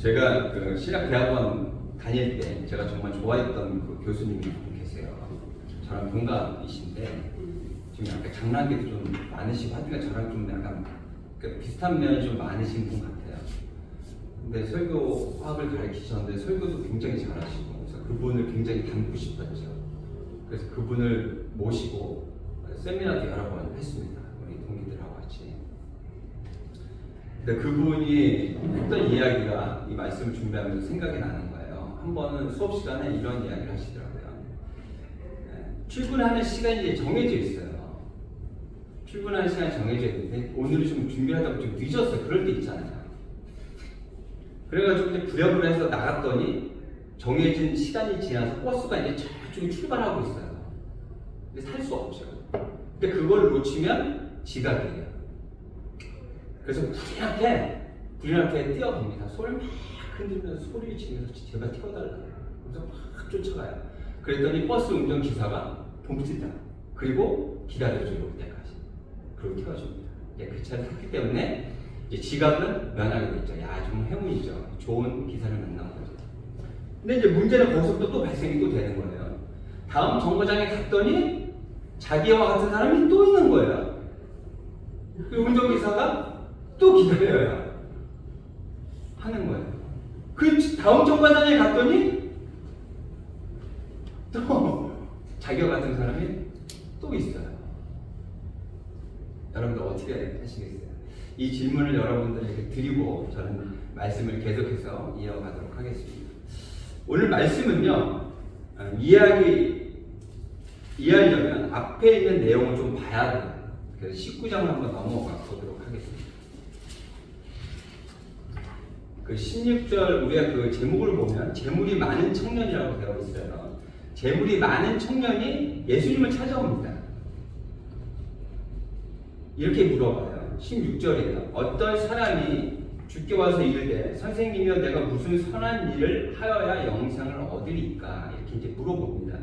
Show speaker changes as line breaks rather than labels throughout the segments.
제가 그 신학대학원 다닐 때 제가 정말 좋아했던 그 교수님이 계세요. 저랑 동갑이신데 지금 약간 장난기도 좀 많으시고 하여튼 저랑 좀 약간 비슷한 면이 좀 많으신 분 같아요. 근데 설교학을 가르치셨는데 설교도 굉장히 잘하시고 그래서 그분을 굉장히 닮고 싶었죠. 그래서 그분을 모시고 세미나도 여러 번 했습니다. 우리 동기들하고 같이. 근데 그분이 했던 이야기가 이 말씀을 준비하면서 생각이 나는 거예요. 한 번은 수업 시간에 이런 이야기를 하시더라고요. 출근하는 시간이 이제 정해져 있어요. 출근하는 시간이 정해져 있는데 오늘은 좀 준비를 하다 보면 좀 늦었어요. 그럴 때 있잖아요. 그래가지고 이제 부랴부랴 해서 나갔더니 정해진 시간이 지나서 버스가 이제 저쪽에 출발하고 있어요. 근데 탈 수 없죠. 근데 그걸 놓치면 지각이에요. 그래서 부리나게 뛰어갑니다. 손을 막 흔들면서 소리를 지르면서 제발 태워달라고. 그래서 막 쫓아가요. 그랬더니 버스 운전기사가 봅시다. 그리고 기다려줘요. 그때까지. 그리고 태워줍니다. 그 차를 탔기 때문에 이제 지각은 면하게 됐죠. 야, 좀 행운이죠. 좋은 기사를 만난 거죠. 근데 이제 문제는 거기서부터 또 발생이 또 되는 거예요. 다음 정거장에 갔더니 자기와 같은 사람이 또 있는 거예요. 그 운전기사가 또 기다려야 하는 거예요. 그 다음 정거장에 갔더니 또 자기와 같은 사람이 또 있어요. 여러분들 어떻게 하시겠어요? 이 질문을 여러분들에게 드리고 저는 말씀을 계속해서 이어가도록 하겠습니다. 오늘 말씀은요, 이해하려면 앞에 있는 내용을 좀 봐야 돼요. 그래서 19장을 한번 넘어가 보도록 하겠습니다. 그 16절 우리가 그 제목을 보면 재물이 많은 청년이라고 되어 있어요. 재물이 많은 청년이 예수님을 찾아옵니다. 이렇게 물어봐요. 16절이에요. 어떤 사람이 주께 와서 이르되 선생님이여 내가 무슨 선한 일을 하여야 영생을 얻으리까? 이렇게 이제 물어봅니다.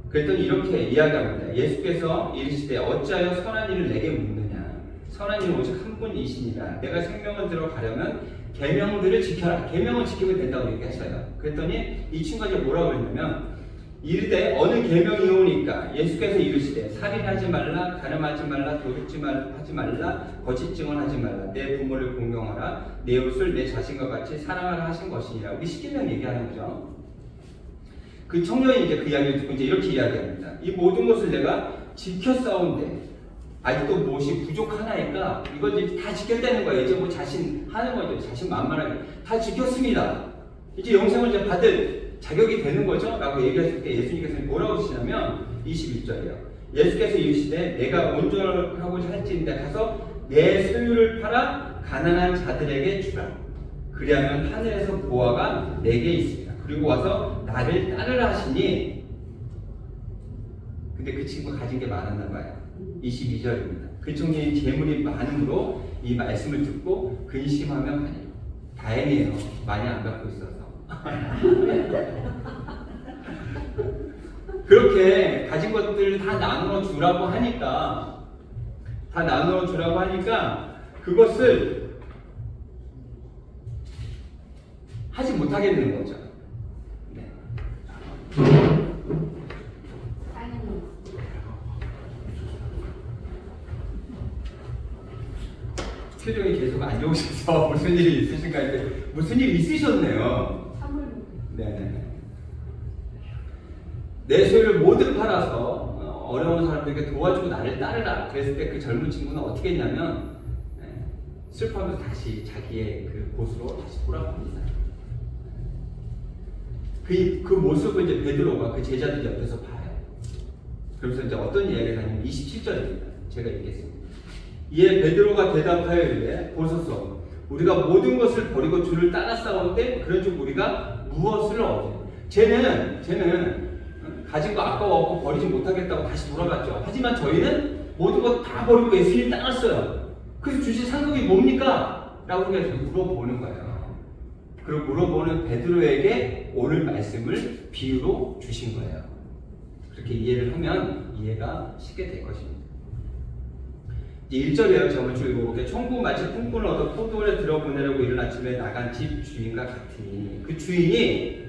그랬더니 이렇게 이야기합니다. 예수께서 이르시되 어찌하여 선한 일을 내게 묻느냐? 선한 이는 오직 한 분이시니라. 내가 생명을 들어가려면 계명들을 지켜라. 계명을 지키면 된다고 얘기하셔요. 그랬더니 이 친구가 이제 뭐라고 했냐면 이르되 어느 계명이오니까 예수께서 이르시되 살인하지 말라, 간음하지 말라, 도둑질 하지 말라, 거짓 증언하지 말라, 내 부모를 공경하라, 내 이웃을 내 자신과 같이 사랑하라 하신 것이니라. 우리 10계명 얘기하는 거죠. 그 청년이 이제 그 이야기를 듣고 이제 이렇게 이야기합니다. 이 모든 것을 내가 지켰사온데 아직도 무엇이 부족하나이까? 이걸 이제 다 지켰다는 거예요. 이제 뭐 자신 하는 거죠. 자신 만만하게 다 지켰습니다. 이제 영생을 이제 받을 자격이 되는 거죠? 라고 얘기했을 때 예수님께서 뭐라고 하시냐면 21절이에요. 예수께서 이르시되 내가 온전하고자 할지인데 가서 내 소유를 팔아 가난한 자들에게 주라. 그리하면 하늘에서 보화가 내게 있습니다. 그리고 와서 나를 따르라 하시니 근데 그 친구가 가진 게 많았나 봐요. 22절입니다. 그 청년이 재물이 많음으로 이 말씀을 듣고 근심하며 가니라. 다행이에요. 많이 안 갖고 있어서. 그렇게 가진 것들을 다 나누어 주라고 하니까 그것을 하지 못하게 되는 거죠. 네. 표정이 계속 안 좋으셔서 무슨 일이 있으신가 했는데 무슨 일이 있으셨네요. 네. 내 소유를 모두 팔아서 어려운 사람들에게 도와주고 나를 따르라. 그랬을 때 그 젊은 친구는 어떻게 했냐면 슬퍼하면서 다시 자기의 그 곳으로 다시 돌아갑니다. 그 모습을 이제 베드로가 그 제자들 옆에서 봐요. 그러면서 이제 어떤 이야기를 하냐면 27절입니다. 제가 읽겠습니다. 이에 베드로가 대답하여 이르되 보소서 우리가 모든 것을 버리고 주를 따라 싸우는데 그런즉 우리가 무엇을 얻어? 쟤는 가진 거 아까워갖고 버리지 못하겠다고 다시 돌아갔죠. 하지만 저희는 모든 것 다 버리고 예수님 따랐어요. 그래서 주신 상급이 뭡니까? 라고 그냥 물어보는 거예요. 그리고 물어보는 베드로에게 오늘 말씀을 비유로 주신 거예요. 그렇게 이해를 하면 이해가 쉽게 될 것입니다. 이제 1절이에요. 저번 주 읽어볼게요. 천국 마치 품꾼을 얻어 포도원에 들어보내려고 이른 아침에 나간 집 주인과 같으니 그 주인이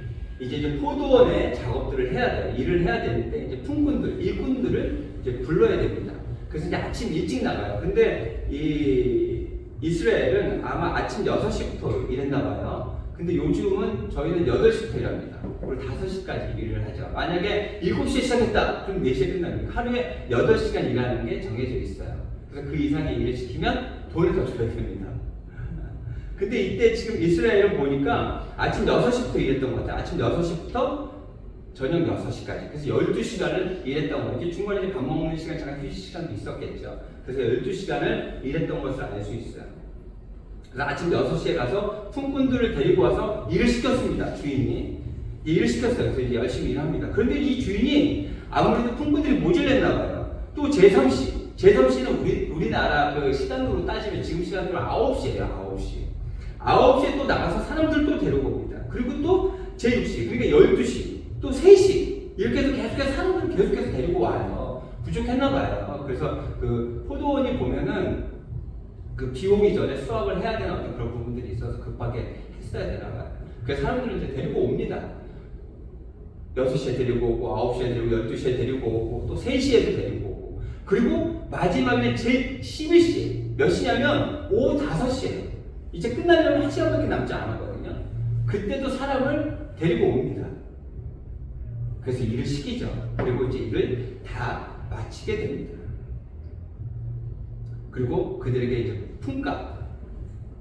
이제 포도원의 작업들을 해야 돼요. 일을 해야 되는데 이제 품꾼들, 일꾼들을 이제 불러야 됩니다. 그래서 이제 아침 일찍 나가요. 근데 이 이스라엘은 아마 아침 6시부터 일했나 봐요. 근데 요즘은 저희는 8시부터 일합니다. 그리고 5시까지 일을 하죠. 만약에 7시에 시작했다. 그럼 4시에 끝납니다. 하루에 8시간 일하는 게 정해져 있어요. 그래서 그 이상의 일을 시키면 돈을 더 줘야 됩니다. 근데 이때 지금 이스라엘은 보니까 아침 6시부터 일했던 것 같아요. 아침 6시부터 저녁 6시까지. 그래서 12시간을 일했던 거죠. 중간에 이제 밥 먹는 시간, 잠깐 휴식 시간도 있었겠죠. 그래서 12시간을 일했던 것을 알 수 있어요. 그래서 아침 6시에 가서 품꾼들을 데리고 와서 일을 시켰습니다. 주인이. 일을 시켰어요. 그래서 이제 열심히 일합니다. 그런데 이 주인이 아무래도 품꾼들이 모질랬나 봐요. 또 제3시. 제3시는 우리나라 그 시간으로 따지면 지금 시간으로 9시예요. 9시. 9시에 또 나가서 사람들 또 데리고 옵니다. 그리고 또 제6시. 그러니까 12시. 또 3시. 이렇게 해서 계속해서 사람들을 계속해서 데리고 와요. 부족했나 봐요. 그래서 그 포도원이 보면은 그 비 오기 전에 수확을 해야 되는 어떤 그런 부분들이 있어서 급하게 했어야 되나 봐요. 그래서 사람들을 이제 데리고 옵니다. 6시에 데리고 오고, 9시에 데리고, 12시에 데리고 오고, 또 3시에도 데리고 오고. 그리고 마지막에 제 11시. 몇 시냐면 오후 5시에요. 이제 끝나려면 1시간밖에 남지 않았거든요. 그때도 사람을 데리고 옵니다. 그래서 일을 시키죠. 그리고 이제 일을 다 마치게 됩니다. 그리고 그들에게 이제 품값,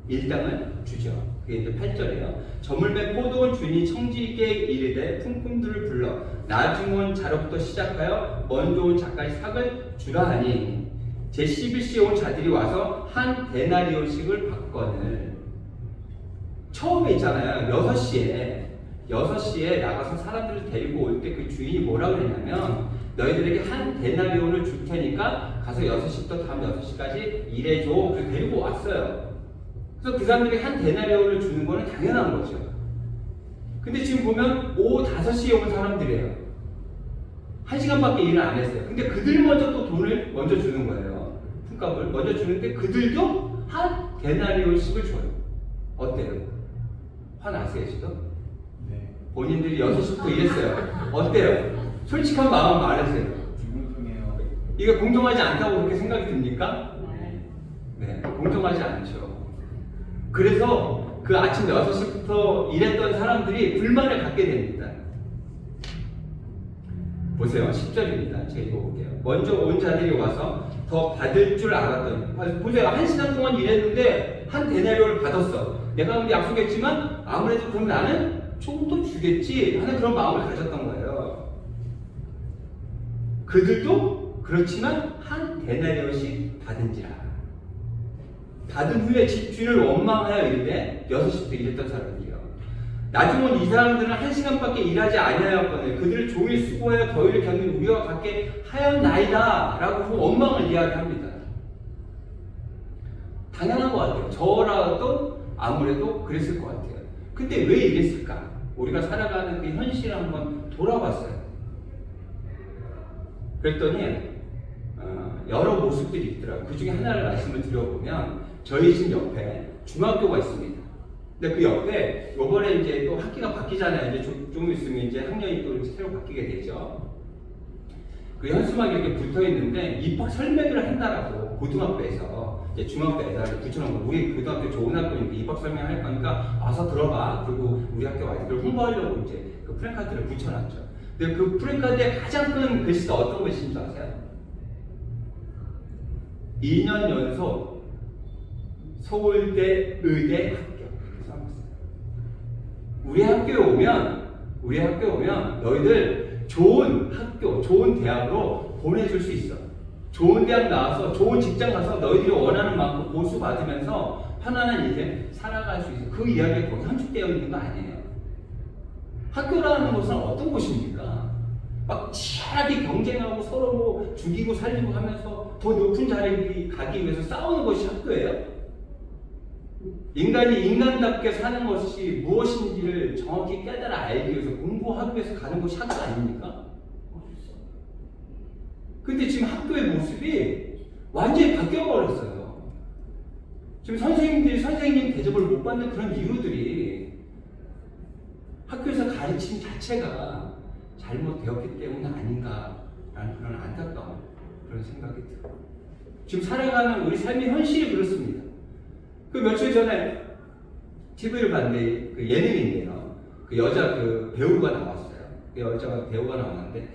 일당을 주죠. 그게 이제 8절이에요. 저물매 포도원 주인이 청지기에 이르되 품꾼들을 불러 나중 온 자로부터 시작하여 먼저 온 자까지 삭을 주라 하니 제 11시에 온 자들이 와서 한 데나리온씩을 받거늘. 처음에 있잖아요. 6시에 나가서 사람들을 데리고 올 때 그 주인이 뭐라고 그랬냐면 너희들에게 한 데나리온을 줄 테니까 가서 6시부터 다음 6시까지 일해줘. 그래서 데리고 왔어요. 그래서 그 사람들에게 한 데나리온을 주는 거는 당연한 거죠. 근데 지금 보면 오후 5시에 온 사람들이에요. 1시간밖에 일을 안 했어요. 근데 그들 먼저 또 돈을 먼저 주는 거예요. 품값을 먼저 주는데 그들도 한 데나리온씩을 줘요. 어때요? 화나세요 지금?
네.
본인들이 6시부터 일했어요. 어때요? 솔직한 마음 말하세요.
불공평해요.
이게 공정하지 않다고 그렇게 생각이 듭니까? 네, 공정하지 않죠. 그래서 그 아침 6시부터 일했던 사람들이 불만을 갖게 됩니다. 보세요. 10절입니다. 제가 읽어볼게요. 먼저 온 자들이 와서 더 받을 줄 알았더니 보세요. 1시간 동안 일했는데 한 데나리온을 받았어. 내가 근데 약속했지만 아무래도 그럼 나는 조금 더 주겠지 하는 그런 마음을 가졌던 거예요. 그들도 그렇지만 한 데나리온씩 받은지라. 받은 후에 집주인을 원망하여 이르되 6시부터 일했던 사람들이요. 나중은 이 사람들은 1시간밖에 일하지 아니하였거늘 그들을 종일 수고하여 더위를 겪는 우리와 같게 하였나이다 라고 원망을 이야기합니다. 당연한 것 같아요. 저라도 아무래도 그랬을 것 같아요. 근데 왜 이랬을까? 우리가 살아가는 그 현실을 한번 돌아봤어요. 그랬더니 여러 모습들이 있더라고요. 그 중에 하나를 말씀을 드려보면 저희 집 옆에 중학교가 있습니다. 근데 그 옆에 요번에 이제 또 학기가 바뀌잖아요. 이제 좀 있으면 이제 학년이 또 이제 새로 바뀌게 되죠. 그 현수막이 이렇게 붙어 있는데 입학 설명회를 한다라고 고등학교에서 이제 중학교에다 붙여놓은 거. 우리 고등학교 좋은 학교니까 입학 설명할 거니까 와서 들어봐. 그리고 우리 학교 와서 그걸 홍보하려고 이제 그 프랭카드를 붙여놨죠. 근데 그 프랭카드의 가장 큰 글씨가 어떤 글씨인 줄 아세요? 2년 연속 서울대 의대 합격. 우리 학교에 오면 너희들 좋은 학교, 좋은 대학으로 보내줄 수 있어. 좋은 대학 나와서 좋은 직장 가서 너희들이 원하는 만큼 보수 받으면서 편안한 인생 살아갈 수 있어. 그 이야기가 거기 함축되어 있는 거 아니에요. 학교라는 곳은 어떤 곳입니까? 막 치열하게 경쟁하고 서로 뭐 죽이고 살리고 하면서 더 높은 자리에 가기 위해서 싸우는 것이 학교예요? 인간이 인간답게 사는 것이 무엇인지를 정확히 깨달아 알기 위해서 공부하기 위해서 가는 것이 학교 아닙니까? 근데 지금 학교의 모습이 완전히 바뀌어버렸어요. 지금 선생님들이 선생님 대접을 못 받는 그런 이유들이 학교에서 가르침 자체가 잘못되었기 때문 아닌가라는 그런 안타까운 그런 생각이 들어요. 지금 살아가는 우리 삶의 현실이 그렇습니다. 그 며칠 전에 TV를 봤는데 그 예능인데요. 그 여자 그 배우가 나왔어요. 그 여자 배우가 나왔는데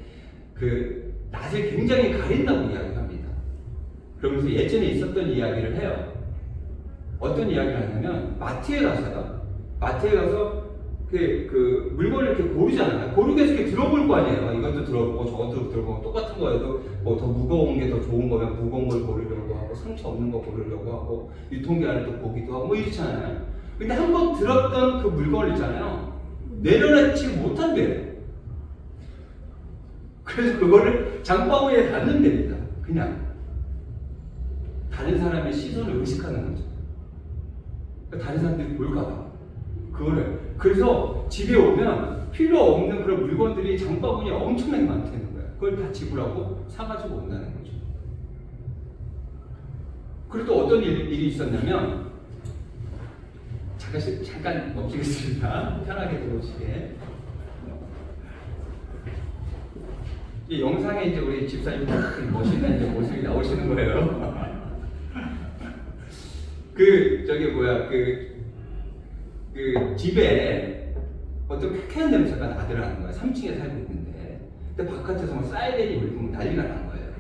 그 낯을 굉장히 가린다고 이야기합니다. 그러면서 예전에 있었던 이야기를 해요. 어떤 이야기를 하냐면 마트에 가서요. 마트에 가서 그 물건을 이렇게 고르잖아요. 고르기 위해서 이렇게 들어볼 거 아니에요. 이것도 들어보고 저것도 들어보고 똑같은 거여도 뭐 더 무거운 게 더 좋은 거면 무거운 걸 고르려고 하고 상처 없는 거 고르려고 하고 유통기한을 또 보기도 하고 뭐 이렇잖아요. 근데 한 번 들었던 그 물건을 있잖아요. 내려놓지 못한대요. 그래서 그거를 장바구니에 닫는답니다. 그냥 다른 사람의 시선을 의식하는 거죠. 그러니까 다른 사람들이 볼까봐 그거를. 그래서 집에 오면 필요 없는 그런 물건들이 장바구니에 엄청나게 많다는 거예요. 그걸 다 지불하고 사가지고 온다는 거죠. 그리고 또 어떤 일이 있었냐면 잠깐 멈추겠습니다. 편하게 들어오시게. 이 영상에 이제 우리 집사님 멋있는 이제 모습이 나오시는 거예요. 그 집에 어떤 쾌쾌한 냄새가 나더라는 거야. 3층에 살고 있는데. 근데 바깥에서 막 사이렌이 울리고 난리가 난 거예요.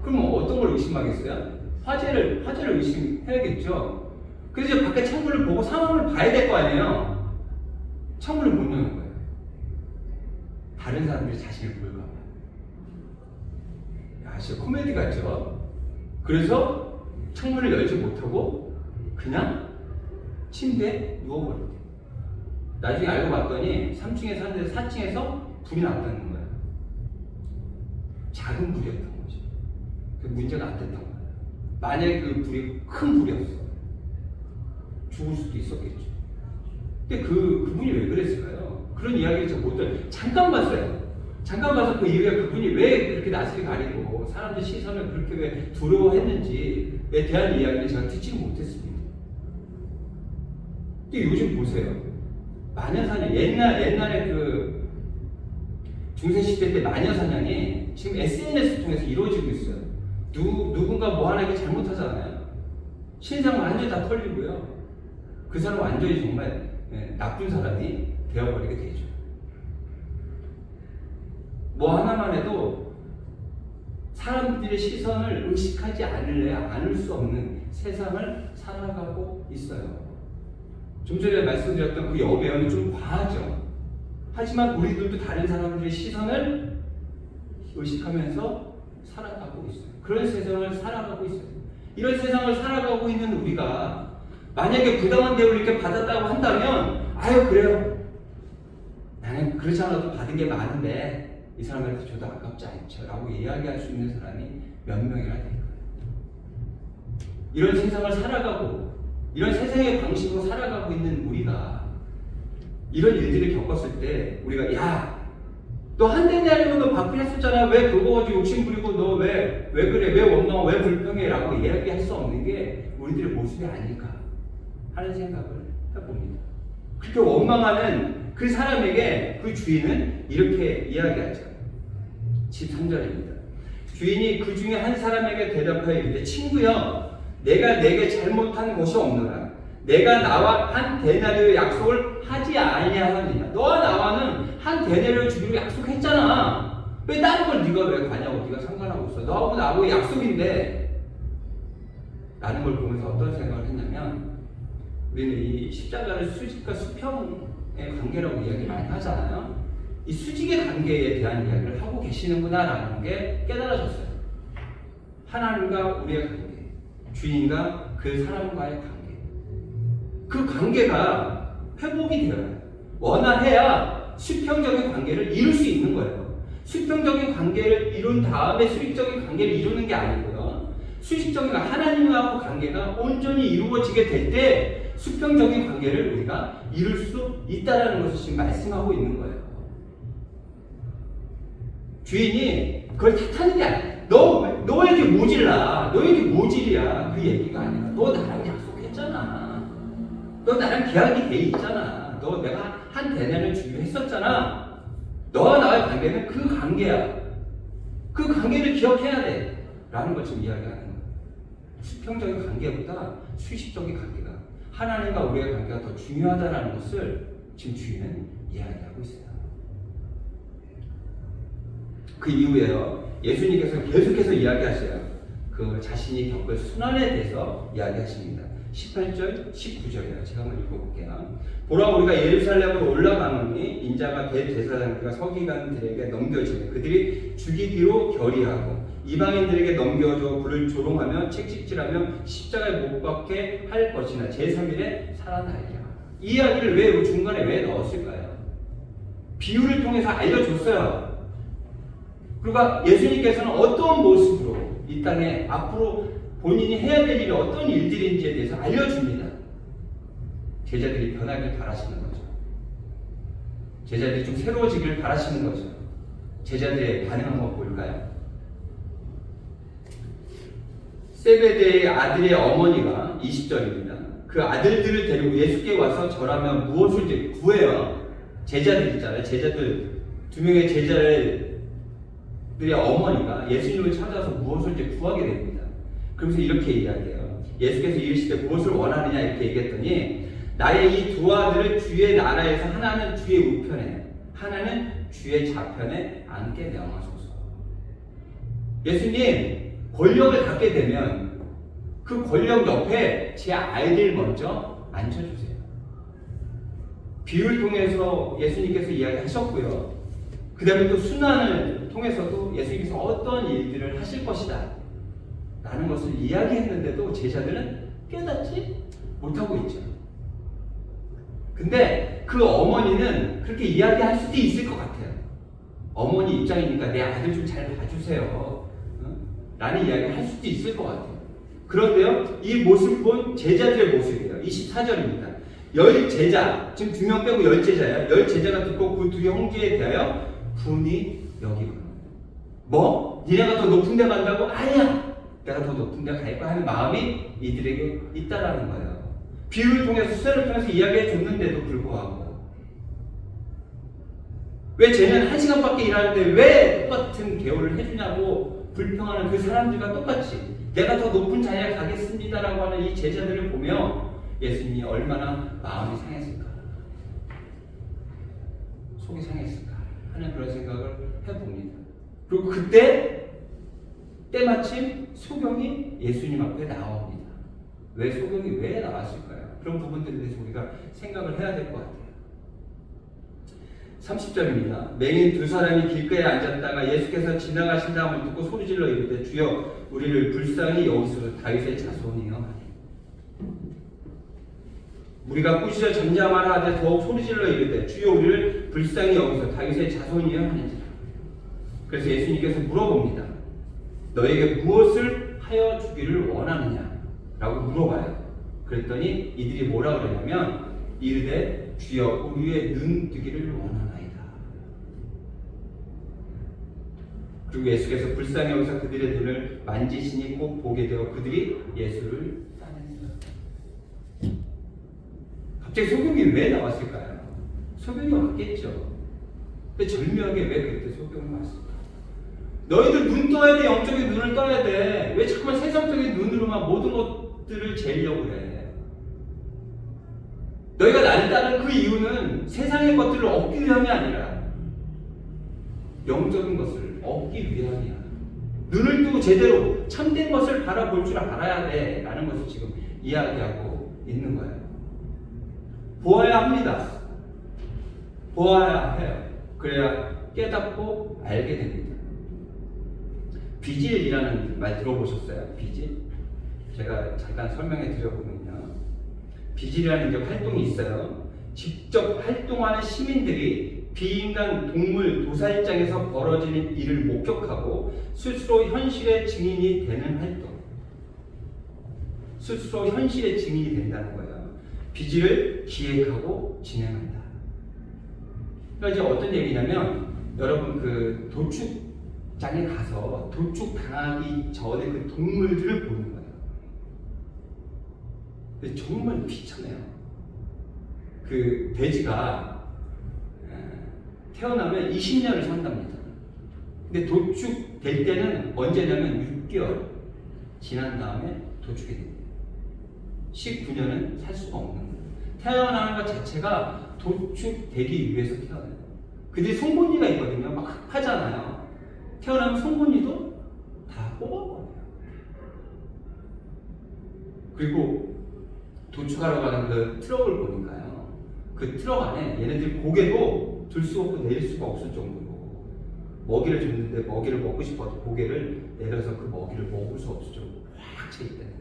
그럼 어떤 걸 의심하겠어요? 화재를 의심해야겠죠. 그래서 이제 밖에 창문을 보고 상황을 봐야 될 거 아니에요. 창문을 못 여는 거예요. 다른 사람들이 자신을 볼까 봐. 야, 진짜 코미디 같죠? 그래서 창문을 열지 못하고 그냥 침대에 누워버렸대요. 나중에 알고 봤더니 3층에 사는데 4층에서 불이 났다는 거예요. 작은 불이었던 거죠. 그 문제가 안 됐던 거예요. 만약에 그 불이 큰 불이었어, 죽을 수도 있었겠죠. 근데 그분이 왜 그랬을까요? 그런 이야기를 제가 못 들어요. 잠깐 봤어요. 잠깐 봐서 그 이유가 그분이 왜 그렇게 낯을 가리고 사람들 시선을 그렇게 왜 두려워했는지에 대한 이야기를 제가 듣지는 못했습니다. 근데 요즘 보세요. 마녀사냥, 옛날에 그 중세시대 때 마녀사냥이 지금 SNS 통해서 이루어지고 있어요. 누군가 뭐 하나 이렇게 잘못하잖아요. 신상 완전히 다 털리고요. 그 사람 완전히 정말 나쁜 사람이 되어버리게 되죠. 뭐 하나만 해도 사람들의 시선을 의식하지 않을 수 없는 세상을 살아가고 있어요. 좀 전에 말씀드렸던 그 여배우는 좀 과하죠. 하지만 우리들도 다른 사람들의 시선을 의식하면서 살아가고 있어요. 그런 세상을 살아가고 있어요. 이런 세상을 살아가고 있는 우리가 만약에 부당한 대우를 이렇게 받았다고 한다면 아유 그래요. 나는 그렇지 않아도 받은 게 많은데 이 사람한테 줘도 아깝지 않죠 라고 이야기할 수 있는 사람이 몇 명이나 될까요? 이런 세상을 살아가고 이런 세상의 방식으로 살아가고 있는 우리가 이런 일들을 겪었을 때 우리가 야 너 한 대 내리면 너 바꾸했었잖아. 왜 그거 가지고 욕심 부리고 너 왜 그래? 왜 원망? 왜 불평해? 라고 이야기할 수 없는 게 우리들의 모습이 아닐까 하는 생각을 해봅니다. 그렇게 원망하는 그 사람에게 그 주인은 이렇게 이야기하죠. 13절입니다. 주인이 그 중에 한 사람에게 대답하여 이르되 친구여 내가 내게 잘못한 것이 없노라. 내가 나와 한 데나리오 약속을 하지 아니하느냐. 너와 나와는 한 데나리오 주기로 약속했잖아. 왜 다른 걸 네가 왜 가냐고. 네가 상관하고 있어. 너하고 나하고 약속인데 라는 걸 보면서 어떤 생각을 했냐면 우리는 이 십자가를 수직과 수평의 관계라고 이야기 많이 하잖아요. 이 수직의 관계에 대한 이야기를 하고 계시는구나 라는 게 깨달아졌어요. 하나님과 우리의 관계, 주인과 그 사람과의 관계, 그 관계가 회복이 되어요. 원활해야 수평적인 관계를 이룰 수 있는 거예요. 수평적인 관계를 이룬 다음에 수직적인 관계를 이루는 게 아니고요. 수직적인 하나님과 관계가 온전히 이루어지게 될 때 수평적인 관계를 우리가 이룰 수 있다는 것을 지금 말씀하고 있는 거예요. 주인이 그걸 탓하는 게 아니에요. 너 왜 이렇게 모질라? 너 왜 이렇게 모질이야? 그 얘기가 아니라 너 나랑 약속했잖아. 너 나랑 계약이 돼 있잖아. 너 내가 한 대내를 주기로 했었잖아. 너와 나의 관계는 그 관계야. 그 관계를 기억해야 돼. 라는 걸 지금 이야기하는 거야. 수평적인 관계보다 수식적인 관계가, 하나님과 우리의 관계가 더 중요하다는 것을 지금 주인은 이야기하고 있어요. 그 이후에요, 예수님께서 계속해서 이야기하셔요. 그 자신이 겪을 순환에 대해서 이야기하십니다. 18절, 19절이에요. 제가 한번 읽어볼게요. 보라, 우리가 예루살렘으로 올라가노니 인자가 대제사장들과 서기관들에게 넘겨지며 그들이 죽이기로 결의하고 이방인들에게 넘겨줘 그를 조롱하며 채찍질하며 십자가에 못 박게 할 것이나 제3일에 살아나리라. 이 이야기를 왜 중간에 왜 넣었을까요? 비유를 통해서 알려줬어요. 그러니까 예수님께서는 어떤 모습으로 이 땅에 앞으로 본인이 해야 될 일이 어떤 일들인지에 대해서 알려줍니다. 제자들이 변하길 바라시는 거죠. 제자들이 좀 새로워지길 바라시는 거죠. 제자들의 반응 한번 볼까요? 세베대의 아들의 어머니가 20절입니다. 그 아들들을 데리고 예수께 와서 절하면 무엇을 이제 구해요. 제자들 있잖아요. 제자들, 두 명의 제자들의 어머니가 예수님을 찾아서 무엇을 이제 구하게 됩니다. 그러면서 이렇게 이야기해요. 예수께서 이르시되 무엇을 원하느냐 이렇게 얘기했더니 나의 이 두 아들을 주의 나라에서 하나는 주의 우편에 하나는 주의 좌편에 앉게 명하소서. 예수님, 권력을 갖게 되면 그 권력 옆에 제 아이들 먼저 앉혀주세요. 비유를 통해서 예수님께서 이야기하셨고요. 그 다음에 또 순환을 통해서도 예수님께서 어떤 일들을 하실 것이다 라는 것을 이야기했는데도 제자들은 깨닫지 못하고 있죠. 근데 그 어머니는 그렇게 이야기할 수도 있을 것 같아요. 어머니 입장이니까 내 아들 좀 잘 봐주세요 라는 이야기를 할 수도 있을 것 같아요. 그런데요, 이 모습 본 제자들의 모습이에요. 24절입니다. 열 제자, 지금 2명 빼고 열 제자예요. 열 제자가 듣고 그 두 형제에 대하여 분이 여기거든요. 뭐? 니네가 더 높은 데 간다고? 아니야! 내가 더 높은 데 갈까 하는 마음이 이들에게 있다라는 거예요. 비유를 통해서, 수사를 통해서 이야기해 줬는데도 불구하고 왜 쟤는 1시간밖에 일하는데 왜 똑같은 대우를 해주냐고 불평하는 그 사람들과 똑같이 내가 더 높은 자리에 가겠습니다라고 하는 이 제자들을 보며 예수님이 얼마나 마음이 상했을까, 속이 상했을까 하는 그런 생각을 해봅니다. 그리고 그때 때마침 소경이 예수님 앞에 나옵니다. 왜 소경이 왜 나왔을까요? 그런 부분들에 대해서 우리가 생각을 해야 될 것 같아요. 30절입니다. 맹인 두 사람이 길가에 앉았다가 예수께서 지나가신다함을 듣고 소리질러 이르되 주여 우리를 불쌍히 여기소서 다윗의 자손이여. 우리가 꾸짖어 잠잠하라 하되 더욱 소리질러 이르되 주여 우리를 불쌍히 여기소서 다윗의 자손이여 하는지라. 그래서 예수님께서 물어봅니다. 너에게 무엇을 하여 주기를 원하느냐? 라고 물어봐요. 그랬더니 이들이 뭐라 그러냐면 이르되 주여 우리의 눈 뜨기를 원하나이다. 그리고 예수께서 불쌍히 여기서 그들의 눈을 만지시니 꼭 보게 되어 그들이 예수를 따릅니다. 갑자기 소경이 왜 나왔을까요? 소경이 왔겠죠. 근데 절묘하게 왜 그때 소경이 왔을까? 너희들 눈 떠야 돼. 영적인 눈을 떠야 돼. 왜 자꾸만 세상적인 눈으로만 모든 것들을 재려고 해? 너희가 나를 따르는 그 이유는 세상의 것들을 얻기 위함이 아니라 영적인 것을 얻기 위함이야. 눈을 뜨고 제대로 참된 것을 바라볼 줄 알아야 돼 라는 것을 지금 이야기하고 있는 거예요. 보아야 합니다. 보아야 해요. 그래야 깨닫고 알게 됩니다. 비질이라는 말 들어보셨어요? 비질? 제가 잠깐 설명해 드려보면요. 비질이라는 게 활동이 있어요. 직접 활동하는 시민들이 비인간 동물 도살장에서 벌어지는 일을 목격하고 스스로 현실의 증인이 되는 활동. 스스로 현실의 증인이 된다는 거예요. 비질을 기획하고 진행한다. 그러니까 이제 어떤 얘기냐면 여러분 그 도축 장에 가서 도축당하기 전에 그 동물들을 보는 거예요. 근데 정말 비참해요. 그 돼지가 태어나면 20년을 산답니다. 근데 도축될 때는 언제냐면 6개월 지난 다음에 도축이 됩니다. 19년은 살 수가 없는 거예요. 태어나는 것 자체가 도축되기 위해서 태어나요. 근데 송곳니가 있거든요. 막 하잖아요. 태어나면 송곳니도 다 뽑아버려요. 그리고 도축하러 가는 그 트럭을 보니까요. 그 트럭 안에 얘네들 고개도 들 수 없고 내릴 수가 없을 정도로 먹이를 줬는데 먹이를 먹고 싶어도 고개를 내려서 그 먹이를 먹을 수 없을 정도로 꽉 차 있다는 거예요.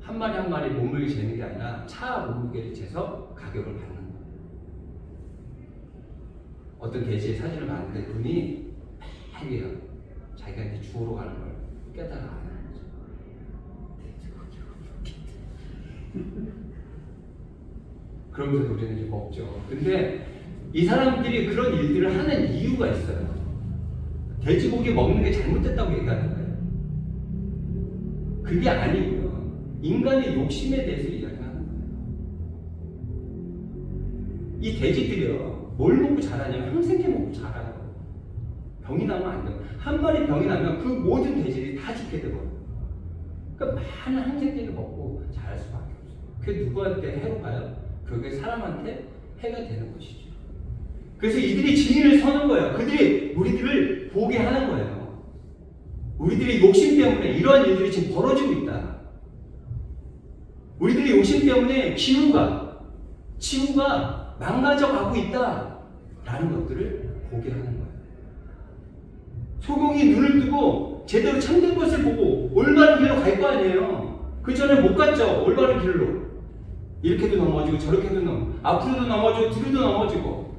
한 마리 한 마리 몸무게 재는 게 아니라 차 몸무게를 재서 가격을 받는 거예요. 어떤 돼지의 사진을 봤는데 눈이 빨개요. 자기가 이제 죽으러 가는 걸 깨달아 안 하는 거죠. 그러면서 우리는 이제 먹죠. 근데 이 사람들이 그런 일들을 하는 이유가 있어요. 돼지고기 먹는 게 잘못됐다고 얘기하는 거예요. 그게 아니고요. 인간의 욕심에 대해서 이야기하는 거예요. 이 돼지들이요. 뭘 먹고 자라냐면 항생제 먹고 자라요. 병이 나면 안 돼요. 한 마리 병이 나면 그 모든 돼지들이 다 죽게 되거든요. 그러니까 많은 항생제를 먹고 자랄 수밖에 없어요. 그게 누구한테 해로가요? 그게 사람한테 해가 되는 것이죠. 그래서 이들이 진리를 서는 거예요. 그들이 우리들을 보게 하는 거예요. 우리들의 욕심 때문에 이러한 일들이 지금 벌어지고 있다. 우리들의 욕심 때문에 지구가 망가져 가고 있다. 라는 것들을 보게 하는 거예요. 소경이 눈을 뜨고 제대로 참된 것을 보고 올바른 길로 갈 거 아니에요. 그 전에 못 갔죠. 올바른 길로. 이렇게도 넘어지고 저렇게도 앞으로도 넘어지고 뒤로도 넘어지고.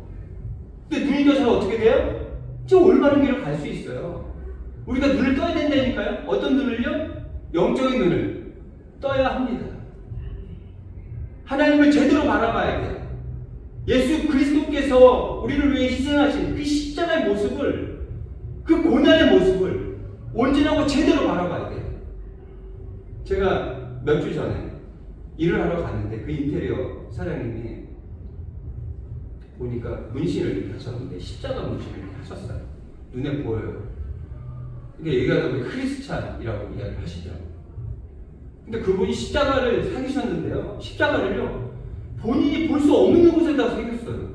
근데 눈이 떠서 어떻게 돼요? 이제 올바른 길로 갈 수 있어요. 우리가 눈을 떠야 된다니까요. 어떤 눈을요? 영적인 눈을 떠야 합니다. 하나님을 제대로 바라봐야 돼요. 예수 그리스도께서 우리를 위해 희생하신 그 십자가의 모습을, 그 고난의 모습을 온전하고 제대로 바라봐야 돼요. 제가 몇 주 전에 일을 하러 갔는데 그 인테리어 사장님이 보니까 문신을 이렇게 하셨는데 십자가 문신을 이렇게 하셨어요. 눈에 보여요. 이게 얘기하다 보니 크리스찬이라고 이야기를 하시더라고요. 근데 그분이 십자가를 새기셨는데요. 십자가를요. 본인이 볼 수 없는 곳에다 새겼어요.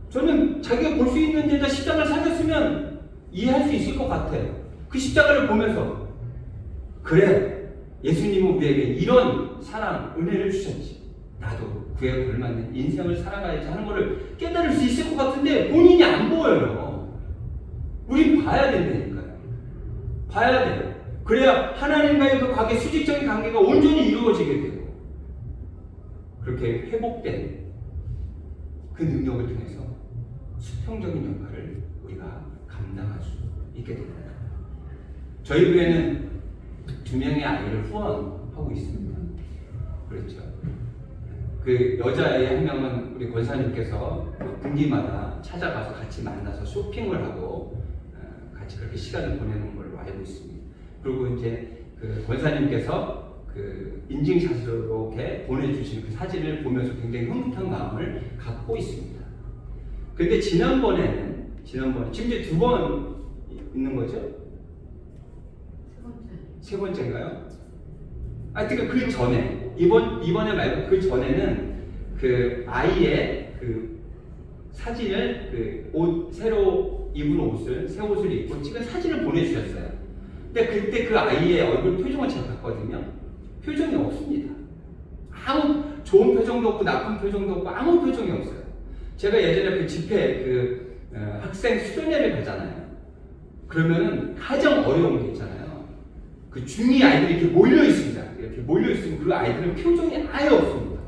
저는 자기가 볼 수 있는 데다 십자가를 새겼으면 이해할 수 있을 것 같아요. 그 십자가를 보면서 그래, 예수님은 우리에게 이런 사랑, 은혜를 주셨지. 나도 그에 걸맞는 인생을 살아가야지 하는 것을 깨달을 수 있을 것 같은데 본인이 안 보여요. 우린 봐야 된다니까요. 봐야 돼요. 그래야 하나님과의 그 관계, 수직적인 관계가 온전히 이루어지게 돼요. 그렇게 회복된 그 능력을 통해서 수평적인 역할을 우리가 감당할 수 있게 됩니다. 저희 교회는 2명의 아이를 후원하고 있습니다. 그렇죠. 그 여자아이 한 명은 우리 권사님께서 분기마다 찾아가서 같이 만나서 쇼핑을 하고 같이 그렇게 시간을 보내는 걸로 알고 있습니다. 그리고 이제 그 권사님께서 그 인증샷으로 이렇게 보내주신 그 사진을 보면서 굉장히 흐뭇한 마음을 갖고 있습니다. 근데 지난번에 지금 이제 2번 있는 거죠? 세 번째인가요? 그러니까 그 전에 이번에 말고 그 전에는 그 아이의 그 사진을 그 옷 새로 입은 옷을 새 옷을 입고 찍은 사진을 보내주셨어요. 근데 그때 그 아이의 얼굴 표정을 제가 봤거든요. 표정이 없습니다. 아무 좋은 표정도 없고 나쁜 표정도 없고 아무 표정이 없어요. 제가 예전에 그 집회 그 학생 수련회를 가잖아요. 그러면은 가장 어려운 게 있잖아요. 그 중2 아이들이 이렇게 몰려 있습니다. 이렇게 몰려 있으면 그 아이들은 표정이 아예 없습니다.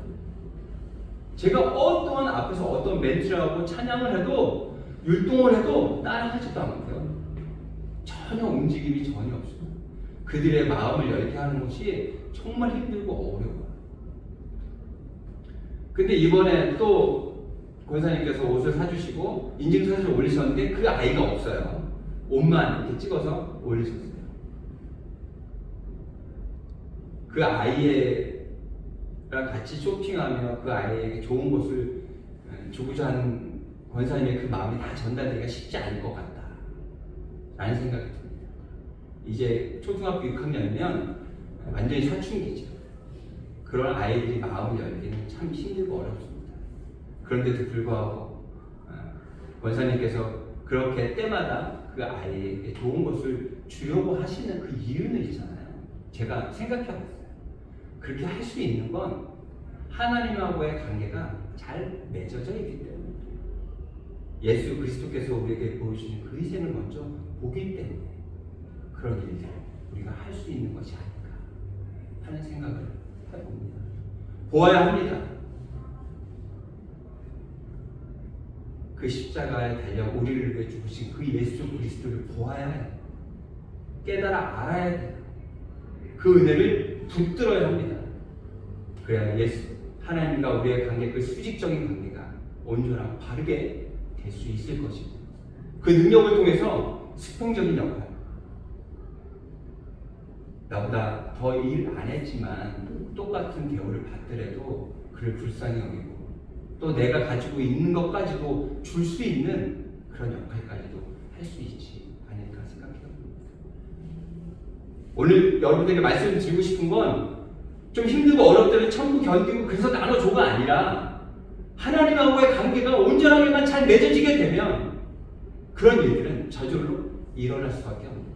제가 어떠한 앞에서 어떤 멘트를 하고 찬양을 해도 율동을 해도 따라하지도 않고요. 전혀 움직임이 전혀 없습니다. 그들의 마음을 열게 하는 것이 정말 힘들고 어려워요. 근데 이번에 또 권사님께서 옷을 사주시고 인증사진을 올리셨는데 그 아이가 없어요. 옷만 이렇게 찍어서 올리셨어요. 그 아이랑 같이 쇼핑하며 그 아이에게 좋은 것을 주고자 하는 권사님의 그 마음이 다 전달되기가 쉽지 않을 것 같다 라는 생각이 듭니다. 이제 초등학교 6학년이면 완전히 사춘기죠. 그런 아이들이 마음을 열기는 참 힘들고 어렵습니다. 그런데도 불구하고 권사님께서 그렇게 때마다 그 아이에게 좋은 것을 주려고 하시는 그 이유는 있잖아요. 제가 생각해봤어요. 그렇게 할 수 있는 건 하나님하고의 관계가 잘 맺어져 있기 때문에, 예수 그리스도께서 우리에게 보여주신 그 희생을 먼저 보기 때문에 그런 일들 우리가 할 수 있는 것이 아닐까 하는 생각을 해봅니다. 보아야 합니다. 그 십자가에 달려 우리를 위해 죽으신 그 예수 그리스도를 보아야 해요. 깨달아 알아야 돼요. 그 은혜를 붙들어야 합니다. 그래야 하나님과 우리의 관계, 그 수직적인 관계가 온전하고 바르게 될 수 있을 것이고, 그 능력을 통해서 수평적인 역할, 나보다 더 일 안 했지만 똑같은 대우를 받더라도 그를 불쌍히 여기고 또 내가 가지고 있는 것까지도 줄 수 있는 그런 역할까지도 할 수 있지 않을까 생각해요. 오늘 여러분에게 말씀드리고 싶은 건 좀 힘들고 어렵더라도 참고 견디고 그래서 나눠줘가 아니라 하나님하고의 관계가 온전하게만 잘 맺어지게 되면 그런 일들은 저절로 일어날 수밖에 없습니다.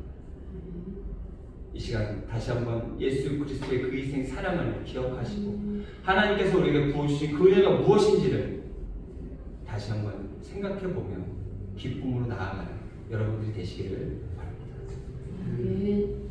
이 시간 다시 한번 예수 그리스도의 그 희생 사랑을 기억하시고 하나님께서 우리에게 부어주신 그 은혜가 무엇인지를 다시 한번 생각해보며 기쁨으로 나아가는 여러분들이 되시기를 바랍니다.